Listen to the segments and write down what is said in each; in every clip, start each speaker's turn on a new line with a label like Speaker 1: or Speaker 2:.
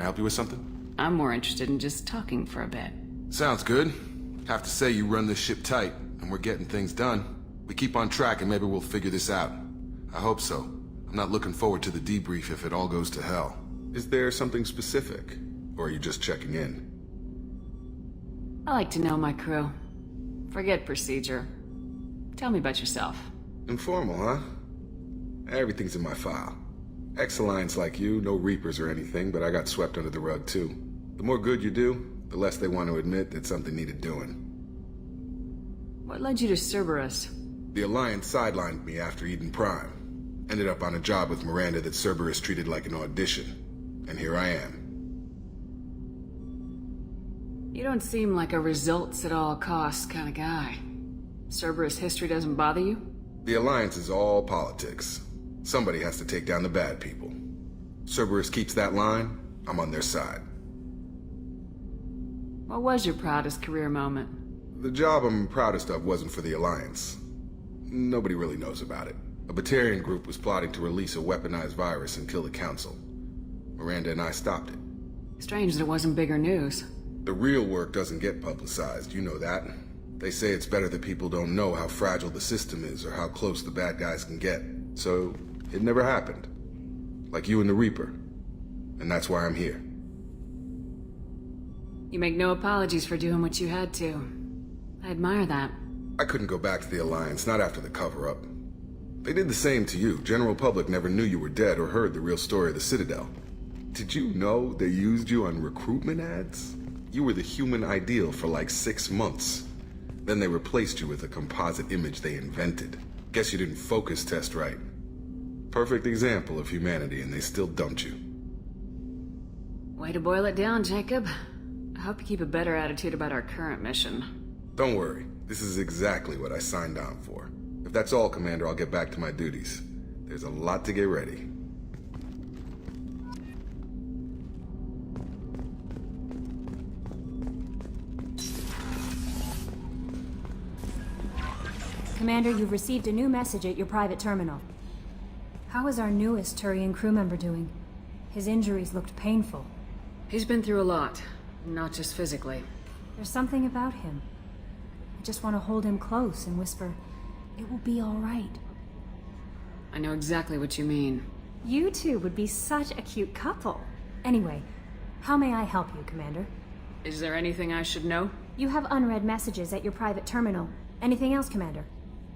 Speaker 1: help you with something?
Speaker 2: I'm more interested in just talking for a bit.
Speaker 1: Sounds good. Have to say you run this ship tight, and we're getting things done. We keep on track and maybe we'll figure this out. I hope so. I'm not looking forward to the debrief if it all goes to hell. Is there something specific? Or are you just checking in?
Speaker 2: I like to know my crew. Forget procedure. Tell me about yourself.
Speaker 1: Informal, huh? Everything's in my file. Ex-Alliance like you, no Reapers or anything, but I got swept under the rug too. The more good you do, the less they want to admit that something needed doing.
Speaker 2: What led you to Cerberus?
Speaker 1: The Alliance sidelined me after Eden Prime. Ended up on a job with Miranda that Cerberus treated like an audition. And here I am.
Speaker 2: You don't seem like a results at all costs kind of guy. Cerberus history doesn't bother you?
Speaker 1: The Alliance is all politics. Somebody has to take down the bad people. Cerberus keeps that line, I'm on their side.
Speaker 2: What was your proudest career moment?
Speaker 1: The job I'm proudest of wasn't for the Alliance. Nobody really knows about it. A Batarian group was plotting to release a weaponized virus and kill the Council. Miranda and I stopped it.
Speaker 2: Strange that it wasn't bigger news.
Speaker 1: The real work doesn't get publicized, you know that. They say it's better that people don't know how fragile the system is or how close the bad guys can get. So, it never happened. Like you and the Reaper. And that's why I'm here.
Speaker 2: You make no apologies for doing what you had to. I admire that.
Speaker 1: I couldn't go back to the Alliance, not after the cover-up. They did the same to you. General public never knew you were dead or heard the real story of the Citadel. Did you know they used you on recruitment ads? You were the human ideal for like 6 months. Then they replaced you with a composite image they invented. Guess you didn't focus test right. Perfect example of humanity, and they still dumped you.
Speaker 2: Way to boil it down, Jacob. I hope you keep a better attitude about our current mission.
Speaker 1: Don't worry. This is exactly what I signed on for. If that's all, Commander, I'll get back to my duties. There's a lot to get ready.
Speaker 3: Commander, you've received a new message at your private terminal. How is our newest Turian crew member doing? His injuries looked painful.
Speaker 2: He's been through a lot, not just physically.
Speaker 3: There's something about him. I just want to hold him close and whisper, "It will be all right."
Speaker 2: I know exactly what you mean.
Speaker 3: You two would be such a cute couple. Anyway, how may I help you, Commander?
Speaker 2: Is there anything I should know?
Speaker 3: You have unread messages at your private terminal. Anything else, Commander?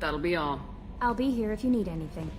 Speaker 2: That'll be all.
Speaker 3: I'll be here if you need anything.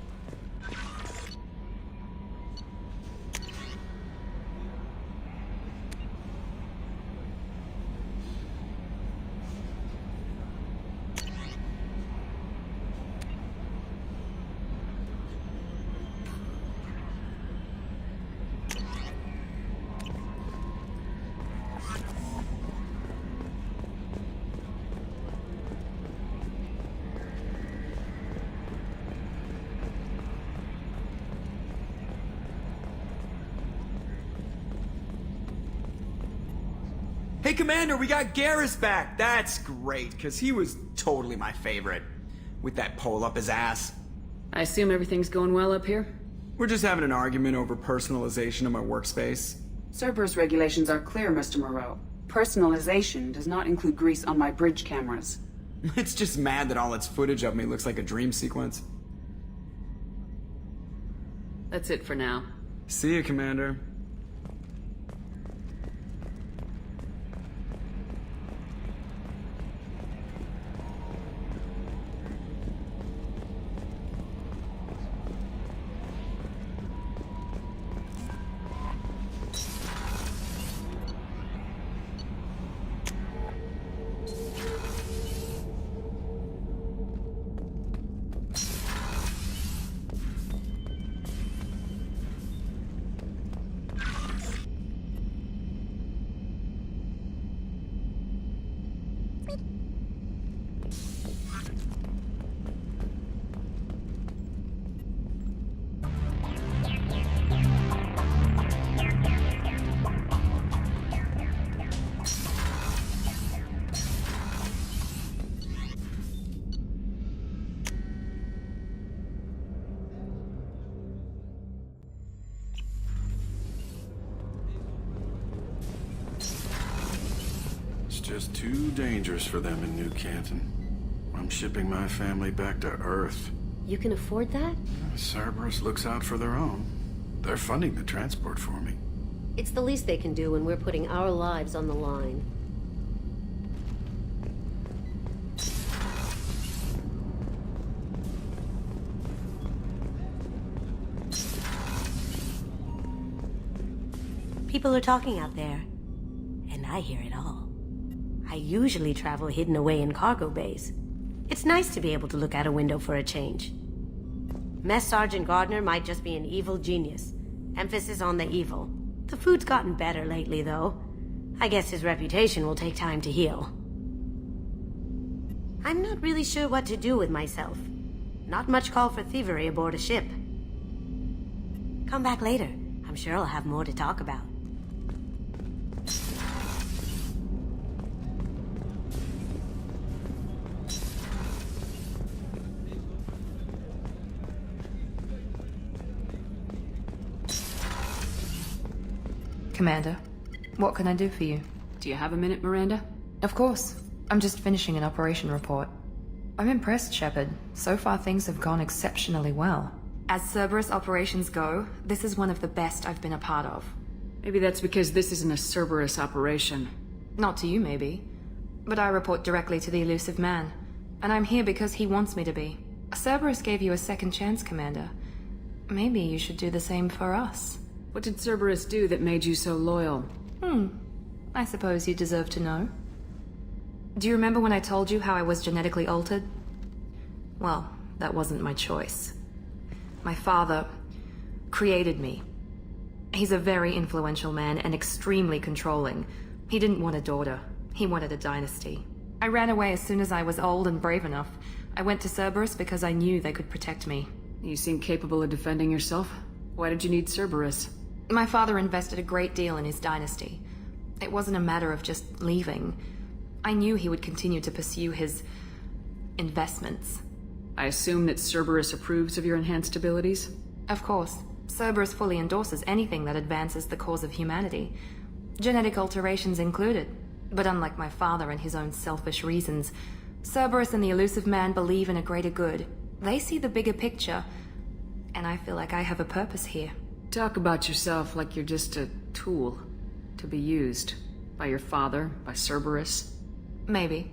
Speaker 4: Hey, Commander, we got Garrus back. That's great, because he was totally my favorite. With that pole up his ass.
Speaker 2: I assume everything's going well up here?
Speaker 4: We're just having an argument over personalization of my workspace.
Speaker 5: Cerberus regulations are clear, Mr. Moreau. Personalization does not include grease on my bridge cameras.
Speaker 4: It's just mad that all its footage of me looks like a dream sequence.
Speaker 2: That's it for now.
Speaker 4: See you, Commander.
Speaker 6: just too dangerous for them in New Canton. I'm shipping my family back to Earth.
Speaker 7: You can afford that?
Speaker 6: Cerberus looks out for their own. They're funding the transport for me.
Speaker 7: It's the least they can do when we're putting our lives on the line. People are talking out there, and I hear it all. I usually travel hidden away in cargo bays. It's nice to be able to look out a window for a change. Mess Sergeant Gardner might just be an evil genius. Emphasis on the evil. The food's gotten better lately, though. I guess his reputation will take time to heal. I'm not really sure what to do with myself. Not much call for thievery aboard a ship. Come back later. I'm sure I'll have more to talk about.
Speaker 8: Commander, what can I do for you?
Speaker 2: Do you have a minute, Miranda?
Speaker 8: Of course. I'm just finishing an operation report. I'm impressed, Shepard. So far things have gone exceptionally well. As Cerberus operations go, this is one of the best I've been a part of.
Speaker 2: Maybe that's because this isn't a Cerberus operation.
Speaker 8: Not to you, maybe. But I report directly to the elusive man. And I'm here because he wants me to be. Cerberus gave you a second chance, Commander. Maybe you should do the same for us.
Speaker 2: What did Cerberus do that made you so loyal?
Speaker 8: I suppose you deserve to know. Do you remember when I told you how I was genetically altered? Well, that wasn't my choice. My father created me. He's a very influential man and extremely controlling. He didn't want a daughter. He wanted a dynasty. I ran away as soon as I was old and brave enough. I went to Cerberus because I knew they could protect me.
Speaker 2: You seem capable of defending yourself. Why did you need Cerberus?
Speaker 8: My father invested a great deal in his dynasty. It wasn't a matter of just leaving. I knew he would continue to pursue his investments.
Speaker 2: I assume that Cerberus approves of your enhanced abilities?
Speaker 8: Of course. Cerberus fully endorses anything that advances the cause of humanity. Genetic alterations included. But unlike my father and his own selfish reasons, Cerberus and the elusive man believe in a greater good. They see the bigger picture, and I feel like I have a purpose here.
Speaker 2: Talk about yourself like you're just a tool to be used. By your father, by Cerberus.
Speaker 8: Maybe.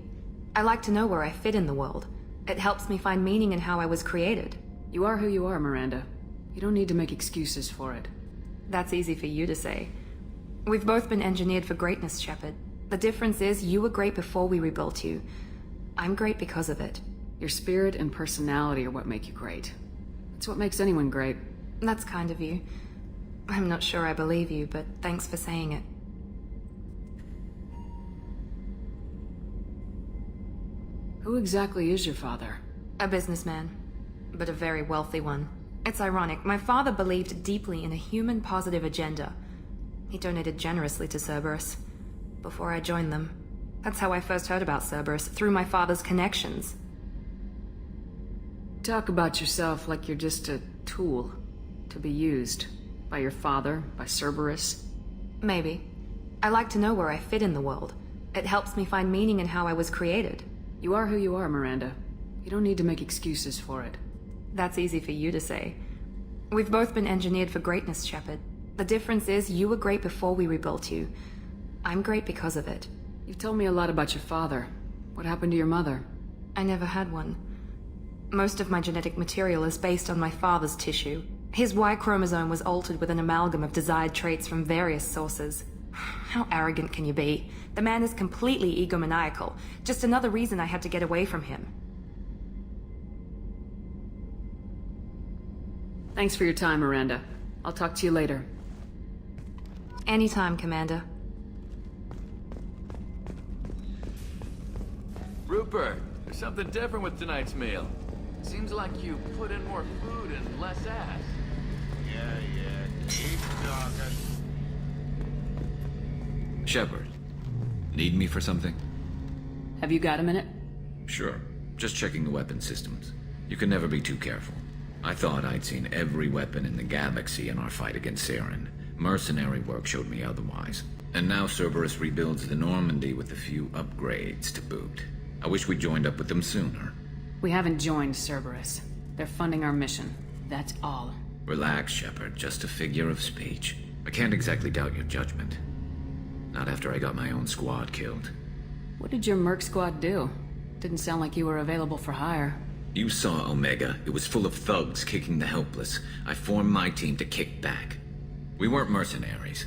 Speaker 8: I like to know where I fit in the world. It helps me find meaning in how I was created.
Speaker 2: You are who you are, Miranda. You don't need to make excuses for it.
Speaker 8: That's easy for you to say. We've both been engineered for greatness, Shepard. The difference is you were great before we rebuilt you. I'm great because of it.
Speaker 2: Your spirit and personality are what make you great. It's what makes anyone great.
Speaker 8: That's kind of you. I'm not sure I believe you, but thanks for saying it.
Speaker 2: Who exactly is your father?
Speaker 8: A businessman, but a very wealthy one. It's ironic. My father believed deeply in a human-positive agenda. He donated generously to Cerberus before I joined them. That's how I first heard about Cerberus, through my father's connections.
Speaker 2: Talk about yourself like you're just a tool to be used. By your father, by Cerberus.
Speaker 8: Maybe. I like to know where I fit in the world. It helps me find meaning in how I was created.
Speaker 2: You are who you are, Miranda. You don't need to make excuses for it.
Speaker 8: That's easy for you to say. We've both been engineered for greatness, Shepard. The difference is you were great before we rebuilt you. I'm great because of it.
Speaker 2: You've told me a lot about your father. What happened to your mother?
Speaker 8: I never had one. Most of my genetic material is based on my father's tissue. His Y chromosome was altered with an amalgam of desired traits from various sources. How arrogant can you be? The man is completely egomaniacal. Just another reason I had to get away from him.
Speaker 2: Thanks for your time, Miranda. I'll talk to you later.
Speaker 8: Anytime, Commander.
Speaker 9: Rupert, there's something different with tonight's meal. Seems like you put in more food and less ass.
Speaker 10: Yeah, keep talking.
Speaker 11: Shepard, need me for something?
Speaker 2: Have you got a minute?
Speaker 11: Sure. Just checking the weapon systems. You can never be too careful. I thought I'd seen every weapon in the galaxy in our fight against Saren. Mercenary work showed me otherwise. And now Cerberus rebuilds the Normandy with a few upgrades to boot. I wish we'd joined up with them sooner.
Speaker 2: We haven't joined Cerberus. They're funding our mission. That's all.
Speaker 11: Relax, Shepard. Just a figure of speech. I can't exactly doubt your judgment. Not after I got my own squad killed.
Speaker 2: What did your merc squad do? Didn't sound like you were available for hire.
Speaker 11: You saw Omega. It was full of thugs kicking the helpless. I formed my team to kick back. We weren't mercenaries.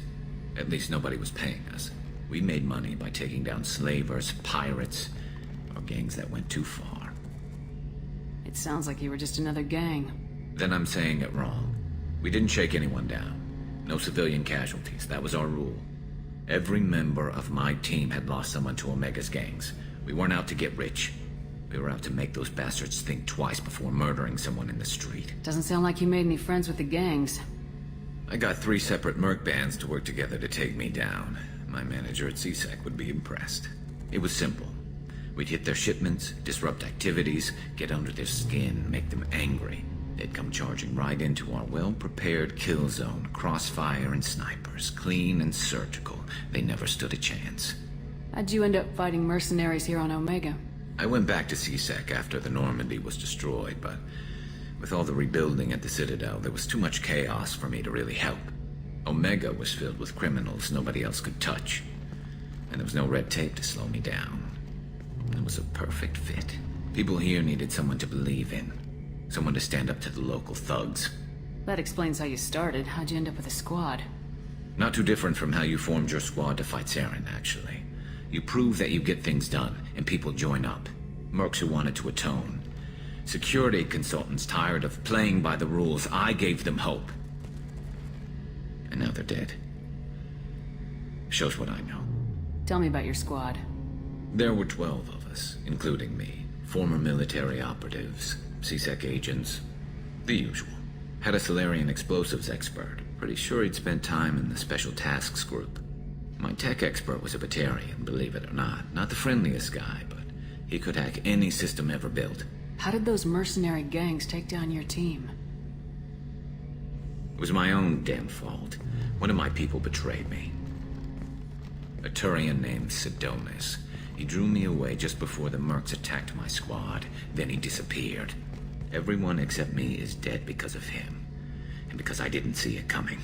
Speaker 11: At least nobody was paying us. We made money by taking down slavers, pirates, or gangs that went too far.
Speaker 2: It sounds like you were just another gang.
Speaker 11: Then I'm saying it wrong. We didn't shake anyone down. No civilian casualties. That was our rule. Every member of my team had lost someone to Omega's gangs. We weren't out to get rich. We were out to make those bastards think twice before murdering someone in the street.
Speaker 2: Doesn't sound like you made any friends with the gangs.
Speaker 11: I got 3 separate merc bands to work together to take me down. My manager at CSEC would be impressed. It was simple. We'd hit their shipments, disrupt activities, get under their skin, make them angry. They'd come charging right into our well-prepared kill zone, crossfire and snipers, clean and surgical. They never stood a chance.
Speaker 2: How'd you end up fighting mercenaries here on Omega?
Speaker 11: I went back to CSEC after the Normandy was destroyed, but with all the rebuilding at the Citadel, there was too much chaos for me to really help. Omega was filled with criminals nobody else could touch, and there was no red tape to slow me down. It was a perfect fit. People here needed someone to believe in. Someone to stand up to the local thugs.
Speaker 2: That explains how you started. How'd you end up with a squad?
Speaker 11: Not too different from how you formed your squad to fight Saren, actually. You prove that you get things done, and people join up. Mercs who wanted to atone. Security consultants tired of playing by the rules. I gave them hope. And now they're dead. Shows what I know.
Speaker 2: Tell me about your squad.
Speaker 11: There were 12 of us, including me. Former military operatives, CSEC agents, the usual. Had a Solarian explosives expert. Pretty sure he'd spent time in the Special Tasks Group. My tech expert was a Batarian, believe it or not. Not the friendliest guy, but he could hack any system ever built.
Speaker 2: How did those mercenary gangs take down your team?
Speaker 11: It was my own damn fault. One of my people betrayed me. A Turian named Sidonis. He drew me away just before the mercs attacked my squad. Then he disappeared. Everyone except me is dead because of him. And because I didn't see it coming.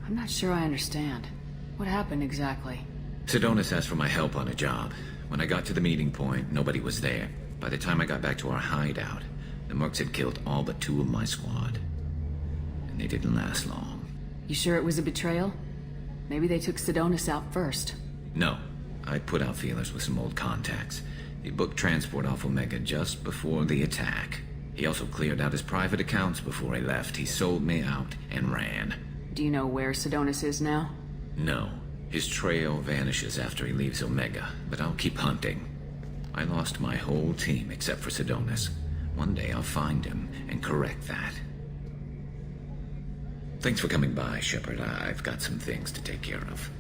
Speaker 2: I'm not sure I understand. What happened exactly?
Speaker 11: Sidonis asked for my help on a job. When I got to the meeting point, nobody was there. By the time I got back to our hideout, the mercs had killed all but 2 of my squad. And they didn't last long.
Speaker 2: You sure it was a betrayal? Maybe they took Sidonis out first.
Speaker 11: No. I put out feelers with some old contacts. He booked transport off Omega just before the attack. He also cleared out his private accounts before he left. He sold me out and ran.
Speaker 2: Do you know where Sidonis is now?
Speaker 11: No. His trail vanishes after he leaves Omega, but I'll keep hunting. I lost my whole team except for Sidonis. One day I'll find him and correct that. Thanks for coming by, Shepard. I've got some things to take care of.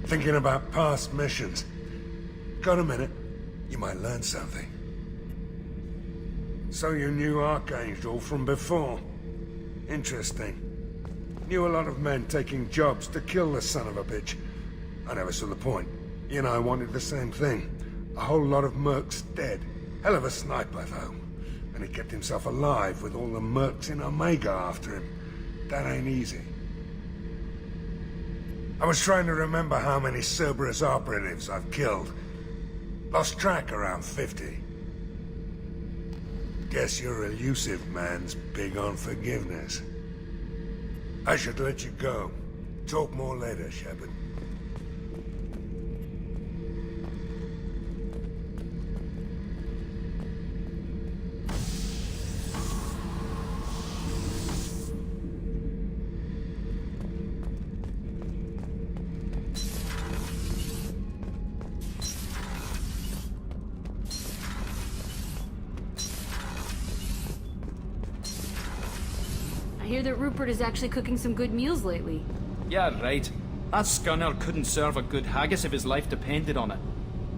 Speaker 12: Thinking about past missions. Got a minute? You might learn something. So you knew Archangel from before? Interesting. Knew a lot of men taking jobs to kill the son of a bitch. I never saw the point. You and I wanted the same thing. A whole lot of mercs dead. Hell of a sniper, though. And he kept himself alive with all the mercs in Omega after him. That ain't easy. I was trying to remember how many Cerberus operatives I've killed. Lost track around 50. Guess your elusive man's big on forgiveness. I should let you go. Talk more later, Shepard.
Speaker 13: I hear that Rupert is actually cooking some good meals lately.
Speaker 14: Yeah, right. That scunner couldn't serve a good haggis if his life depended on it.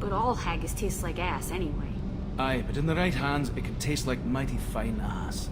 Speaker 13: But all haggis tastes like ass anyway.
Speaker 14: Aye, but in the right hands, it can taste like mighty fine ass.